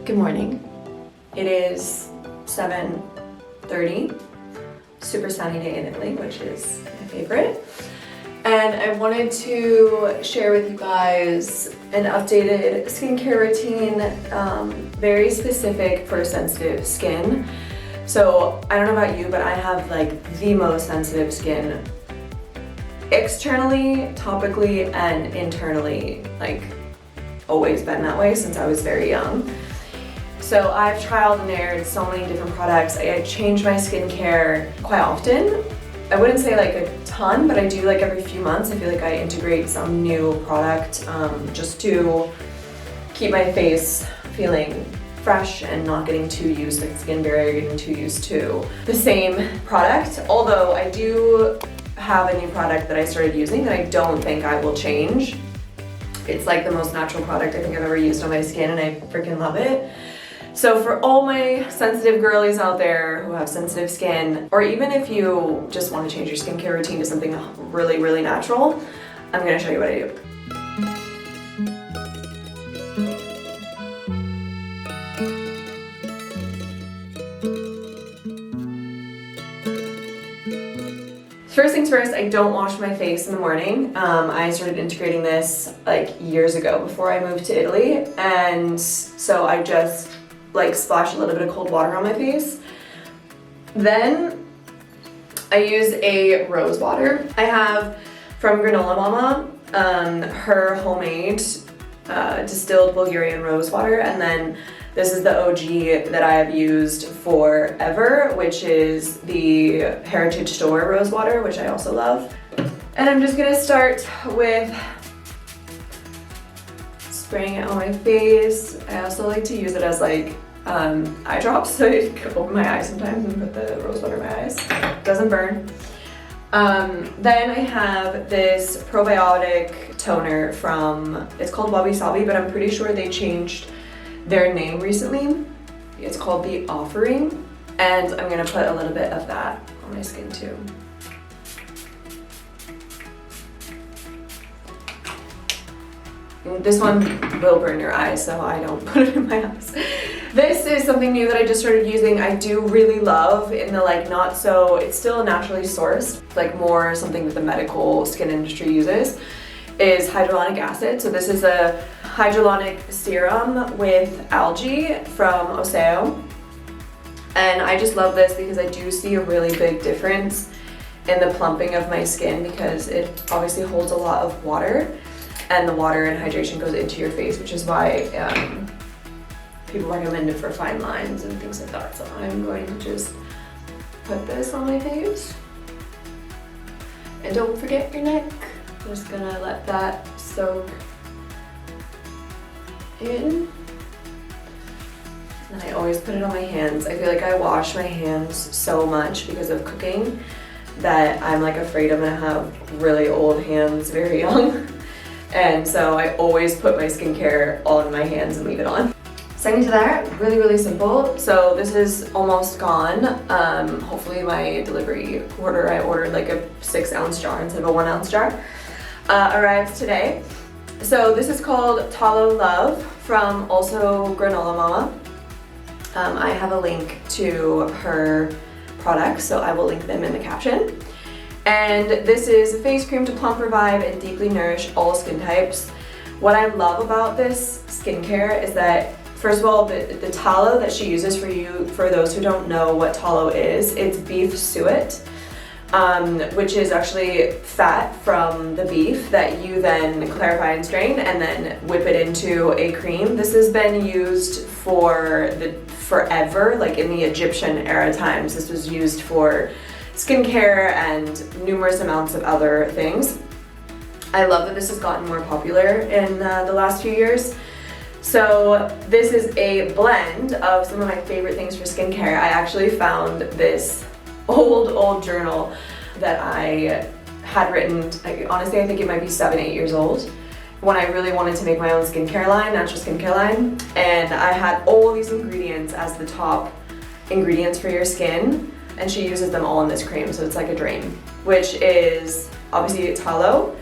Good morning. It is 7:30. Super sunny day in Italy, which is my favorite. And I wanted to share with you guys an updated skincare routine, very specific for sensitive skin. So I don't know about you, but I have like the most sensitive skin externally, topically, and internally, like always been that way since I was very young. So I've trialed and errored so many different products. I change my skincare quite often. I wouldn't say like a ton, but I do like every few months. I feel like I integrate some new product just to keep my face feeling fresh and not getting too used, like skin barrier, getting too used to the same product. Although I do have a new product that I started using that I don't think I will change. It's like the most natural product I think I've ever used on my skin, and I freaking love it. So for all my sensitive girlies out there who have sensitive skin, or even if you just want to change your skincare routine to something really, really natural, I'm going to show you what I do. First things first, I don't wash my face in the morning. I started integrating this like years ago before I moved to Italy, and so I just like splash a little bit of cold water on my face. Then I use a rose water. I have from Granola Mama, her homemade distilled Bulgarian rose water, and then this is the OG that I have used forever, which is the Heritage Store rose water, which I also love. And I'm just gonna start with spraying it on my face. I also like to use it as like eye drops, so I can open my eyes sometimes and put the rose water in my eyes. Doesn't burn. Then I have this probiotic toner from, it's called Wabi Sabi, but I'm pretty sure they changed their name recently. It's called The Offering, and I'm gonna put a little bit of that on my skin too. This one will burn your eyes, so I don't put it in my eyes. This is something new that I just started using. I do really love in the like not so, it's still naturally sourced, like more something that the medical skin industry uses, is hyaluronic acid. So this is a hyaluronic serum with algae from Oseo. And I just love this because I do see a really big difference in the plumping of my skin because it obviously holds a lot of water, and the water and hydration goes into your face, which is why people recommend it for fine lines and things like that. So I'm going to just put this on my face. And don't forget your neck. I'm just gonna let that soak in. And I always put it on my hands. I feel like I wash my hands so much because of cooking that I'm like afraid I'm gonna have really old hands very young. And so I always put my skincare on my hands and leave it on. Second to that, really, really simple. So this is almost gone. Hopefully my delivery order, I ordered like a 6-ounce jar instead of a 1-ounce jar, arrives today. So this is called Tallow Love from also Granola Mama. I have a link to her products, so I will link them in the caption. And this is a face cream to plump, revive, and deeply nourish all skin types. What I love about this skincare is that, first of all, the tallow that she uses for those who don't know what tallow is, it's beef suet, which is actually fat from the beef that you then clarify and strain and then whip it into a cream. This has been used for forever, like in the Egyptian era times. This was used for skincare and numerous amounts of other things. I love that this has gotten more popular in the last few years. So this is a blend of some of my favorite things for skincare. I actually found this old journal that I had written, honestly I think it might be 7-8 years old, when I really wanted to make my own skincare line, natural skincare line, and I had all these ingredients as the top ingredients for your skin, and she uses them all in this cream, so it's like a dream, which is obviously tallow,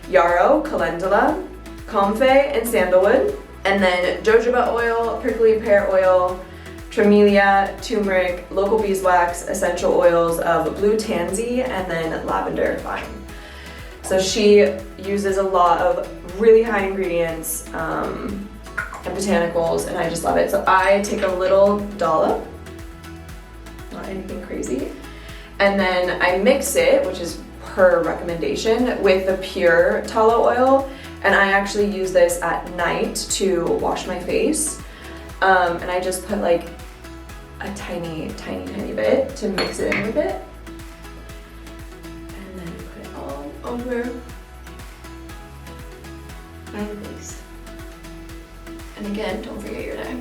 yarrow, calendula, comfrey, and sandalwood. And then jojoba oil, prickly pear oil, tremelia, turmeric, local beeswax, essential oils of blue tansy, and then lavender thyme. So she uses a lot of really high ingredients and botanicals, and I just love it. So I take a little dollop, not anything crazy, and then I mix it, which is her recommendation, with the pure tallow oil, and I actually use this at night to wash my face. And I just put like a tiny bit to mix it in with it. And then I put it all over my face. And again, don't forget your neck.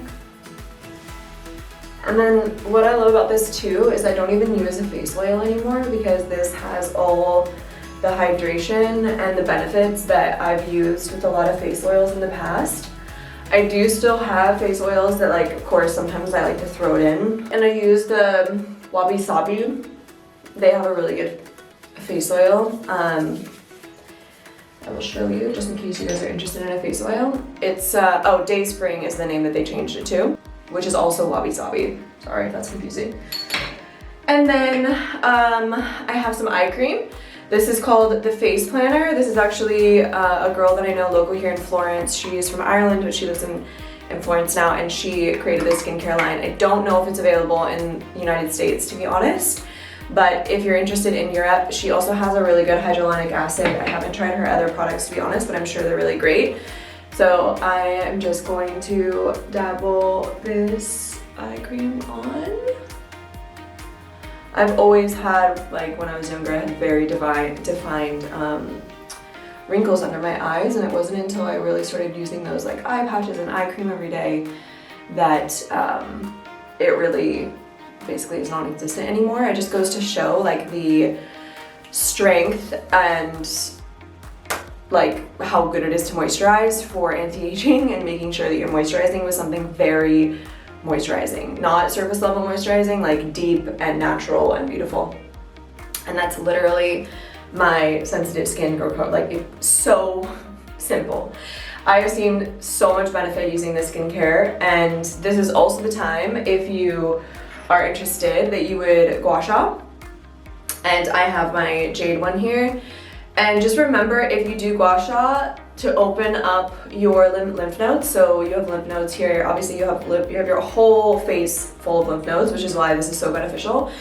And then what I love about this too is I don't even use a face oil anymore, because this has all the hydration and the benefits that I've used with a lot of face oils in the past. I do still have face oils that, like, of course, sometimes I like to throw it in. And I use the Wabi Sabi. They have a really good face oil. I will show you just in case you guys are interested in a face oil. It's, Day Spring is the name that they changed it to, which is also Wabi Sabi. Sorry if that's confusing. And then I have some eye cream. This is called the Face Planner. This is actually a girl that I know local here in Florence. She's from Ireland, but she lives in Florence now, and she created this skincare line. I don't know if it's available in the United States, to be honest, but if you're interested in Europe, she also has a really good hyaluronic acid. I haven't tried her other products, to be honest, but I'm sure they're really great. So I am just going to dabble this eye cream on. I've always had, like when I was younger, I had very defined wrinkles under my eyes, and it wasn't until I really started using those like eye patches and eye cream every day that it really basically is non-existent anymore. It just goes to show like the strength and like how good it is to moisturize for anti-aging, and making sure that you're moisturizing with something very moisturizing, not surface level moisturizing, like deep and natural and beautiful. And that's literally my sensitive skin growth code. Like, it's so simple. I have seen so much benefit using this skincare, and this is also the time, if you are interested, that you would Gua Sha. And I have my jade one here. And just remember, if you do Gua Sha, to open up your lymph nodes. So you have lymph nodes here. Obviously you have your whole face full of lymph nodes, which is why this is so beneficial.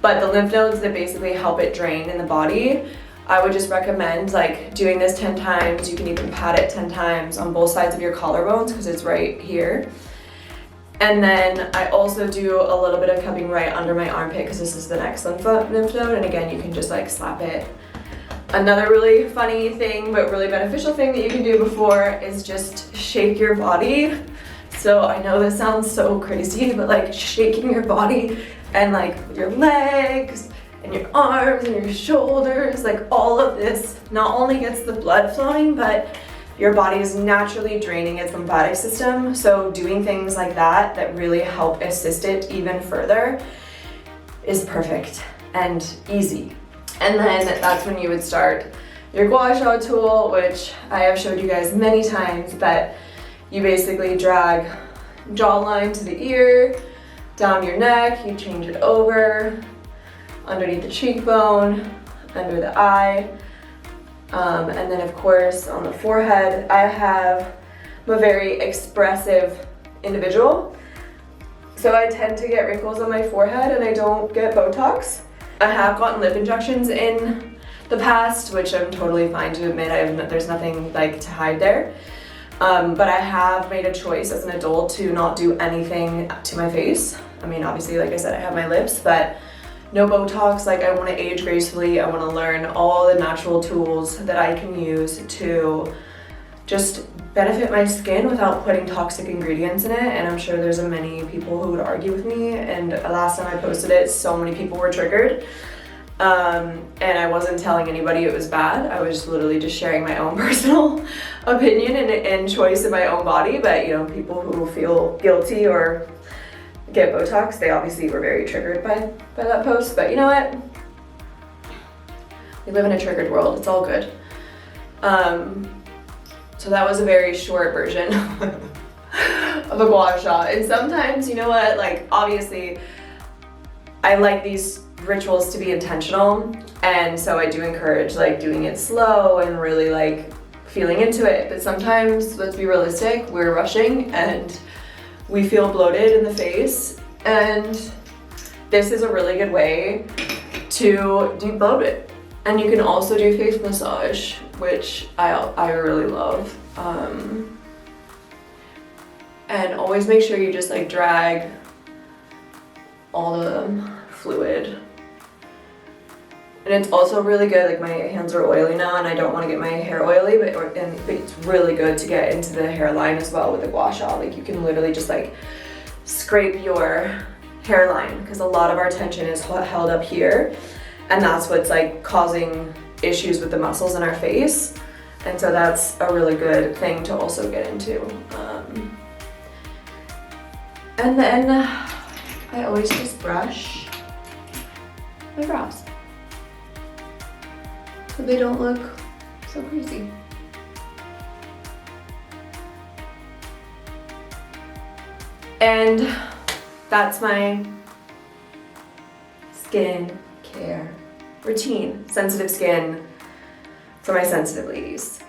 But the lymph nodes that basically help it drain in the body, I would just recommend like doing this 10 times. You can even pat it 10 times on both sides of your collarbones, because it's right here. And then I also do a little bit of cupping right under my armpit, because this is the next lymph node. And again, you can just like slap it. Another really funny thing, but really beneficial thing that you can do before is just shake your body. So I know this sounds so crazy, but like shaking your body and like your legs and your arms and your shoulders, like all of this not only gets the blood flowing, but your body is naturally draining its lymphatic system. So doing things like that really help assist it even further is perfect and easy. And then that's when you would start your Gua Sha tool, which I have showed you guys many times, but you basically drag jawline to the ear, down your neck, you change it over, underneath the cheekbone, under the eye, and then of course on the forehead. I'm a very expressive individual, so I tend to get wrinkles on my forehead, and I don't get Botox. I have gotten lip injections in the past, which I'm totally fine to admit. There's nothing like to hide there. But I have made a choice as an adult to not do anything to my face. I mean, obviously, like I said, I have my lips, but no Botox. Like, I want to age gracefully. I want to learn all the natural tools that I can use to just benefit my skin without putting toxic ingredients in it. And I'm sure there's many people who would argue with me, and last time I posted it, so many people were triggered. And I wasn't telling anybody it was bad. I was literally just sharing my own personal opinion and choice in my own body. But you know, people who feel guilty or get Botox, they obviously were very triggered by that post. But you know what? We live in a triggered world. It's all good. So that was a very short version the Gua Sha. And sometimes, you know what, like obviously I like these rituals to be intentional, and so I do encourage like doing it slow and really like feeling into it. But sometimes, let's be realistic, we're rushing and we feel bloated in the face, and this is a really good way to debloat it. And you can also do face massage, which I really love. And always make sure you just like drag all the fluid. And it's also really good, like my hands are oily now and I don't want to get my hair oily, but it's really good to get into the hairline as well with the Gua Sha. Like you can literally just like scrape your hairline, because a lot of our tension is held up here, and that's what's like causing issues with the muscles in our face. And so that's a really good thing to also get into. And then I always just brush my brows so they don't look so crazy. And that's my skin care routine. Sensitive skin for my sensitive ladies.